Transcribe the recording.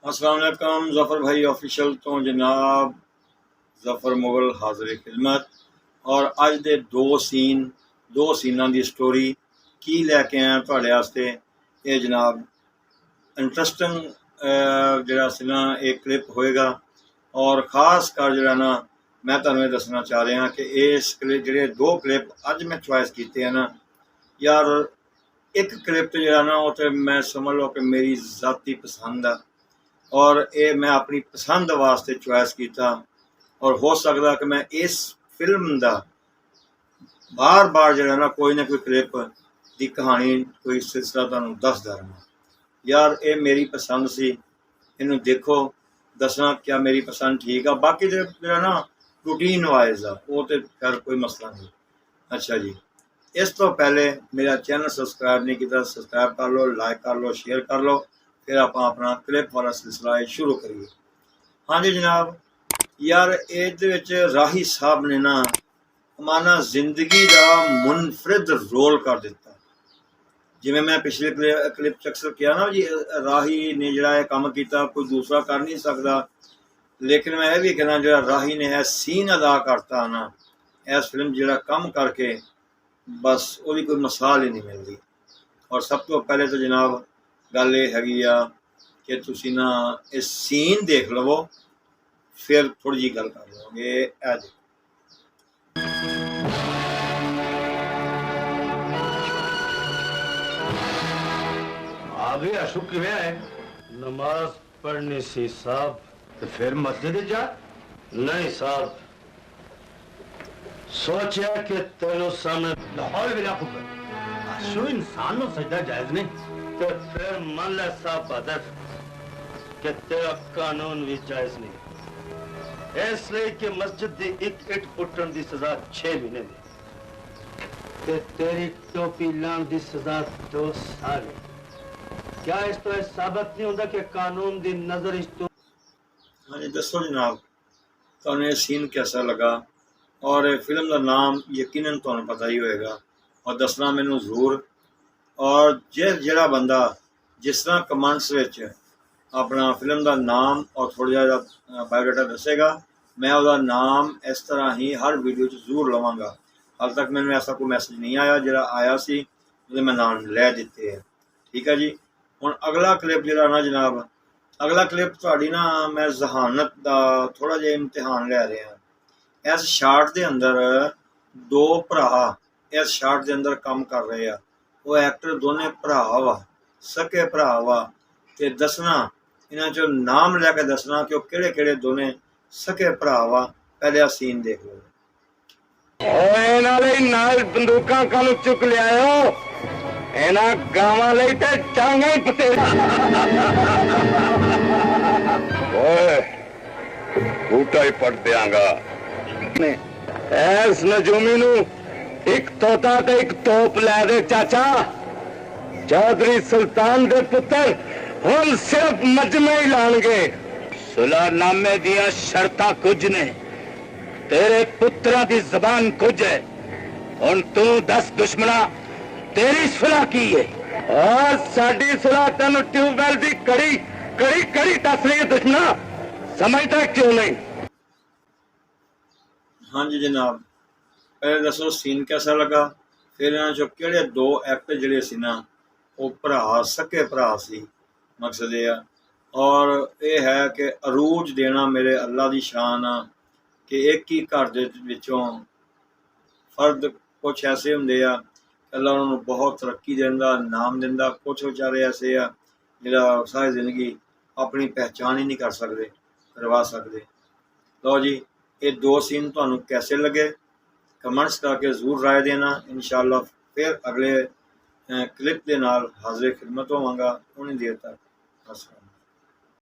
अस्सलाम वालेकुम। ज़फ़र भाई ऑफिशियल तो जनाब ज़फ़र मुगल हाज़िर खिदमत। और अज दे दो सीनां दी स्टोरी की लैके आया तुहाडे वास्ते। ये जनाब इंटरस्टिंग जिहड़ा सी ना एक क्लिप होएगा और ख़ास कर जिहड़ा ना मैं तुहानूं ये दसना चाह रहा कि इस क्लिप जिहड़े दो क्लिप अज मैं चॉइस कीते हैं ना यार, एक क्लिप तो जिहड़ा ना वो तो मैं समझ लो कि मेरी ज़ाती पसंद आ और ये मैं अपनी पसंद वास्ते चॉइस किया। और हो सकता कि मैं इस फिल्म का बार बार जो ना कोई क्लिप की कहानी कोई सिलसिला तुहानूं दसदा रहां। यार ये मेरी पसंद सी, इनू देखो, दसना क्या मेरी पसंद ठीक है। बाकी जो ना रूटीन वाइज आ वो तो खैर कोई मसला नहीं। अच्छा जी, इस तो पहले मेरा चैनल सबसक्राइब नहीं किया, सबसक्राइब कर लो, लाइक कर लो, शेयर कर लो, फिर आप अपना क्लिप वाला सिलसिला शुरू करिए। हाँ जी जनाब, यार ये राही साहब ने ना माना जिंदगी का मुनफरिद रोल कर दिता। जिमें मैं पिछले क्लिप च अक्सर किया ना जी, राही ने जरा काम किया कोई दूसरा कर नहीं सकता। लेकिन मैं ये भी कहना जो राही ने है सीन अदा करता ना इस फिल्म जरा कम करके बस वो कोई मिसाल ही नहीं मिलती। और सब तो पहले तो जनाब गल ये हैगी आ कि तुसी ना इस सीन देख लवो, फिर थोड़ी जी गल कर लवांगे। अभी अशुक किवें है? नमाज पढ़नी सी साहब। तो फिर मस्जिद जा। नहीं साहब, सोचा कि तेरे सामने लाहौल भी लाखों पर अशु इंसान नो सजदा जायज नहीं। तो फिर मान ले साहब बदर कि तेरा कानून भी जायज नहीं, इसलिए कि मस्जिद की एक इट पुट्टन की सजा 6 महीने दी ते तेरी टोपी लाने की सजा 2 साल। क्या इस तो साबित नहीं होता कि कानून की नजर इस तो। हाँ जी, दसो जनाब तुहानूं ये सीन कैसा लगा। और फिल्म का नाम यकीनन तुहानूं पता ही होएगा और दसना मैनू जरूर। और जिहड़ा बंदा जिस तरह कमेंट्स विच अपना फिल्म का नाम और थोड़ा जिहा बायोडाटा दसेगा, मैं उसका नाम इस तरह ही हर वीडियो जरूर लवांगा। हाल तक मैंने ऐसा कोई मैसेज नहीं आया, जिहड़ा आया सी उसदे मैं नाम लै दिते हैं। ठीक है जी। हुण अगला क्लिप जिहड़ा ना जनाब, अगला क्लिप तुहाडी ना मैं जहानत का थोड़ा जिहा इम्तिहान लै रहा। इस शार्ट के अंदर दो भरा इस शार्ट के अंदर काम कर रहे हैं। वो एक्टर दोने भरा वा, सके भरा वा। ते दसना इन्हां चों नाम लैके दसना कि वो किहड़े किहड़े दोने सके भरा वा। पहले आ सीन देख लो। नाल बंदूकां कानू चुक लियाओ, इन्हां गावां लई ते टांगां ही पते। ओए बूटा ही पट देंगा। ऐस नजूमी नू एक तोता ते एक तोप लै दे चाचा। चौधरी सुल्तान दे पुत्र हुण सिर्फ मजमे ही लाणगे। सुलहनामे दियां शर्तां कुछ ने, तेरे पुत्रा दी जबान कुछ है। हुण तू दस दुश्मना तेरी सुलह की है? और साडी सुलह तेनू ट्यूबवेल दी कड़ी कड़ी कड़ी दस रही है दुश्मना, समझदा क्यों नहीं? हाँ जी जनाब, पहले दसो सीन कैसा लगा। फिर इन्हां चों किहड़े दो एक्टर जिहड़े सी ना वो भरा सके भरा सी। मकसद ये आ और ये है कि अरूज देना मेरे अल्लाह की शान आ कि एक ही घर दे विचों फर्द कुछ ऐसे हुंदे आ अल्लाह उन्होंने बहुत तरक्की देंदा, नाम देंदा। कुछ बेचारे ऐसे आ जिहड़ा सारी जिंदगी अपनी पहचान ही नहीं कर सकते, करवा सकते। लो जी, ये दो सीन तुहानूं कैसे लगे कमेंट्स करके जरूर राय देना। इंशाअल्लाह फिर अगले क्लिप के नाल हाजिर खिदमत होवांगा। उन्हीं देर तक अस्सलाम।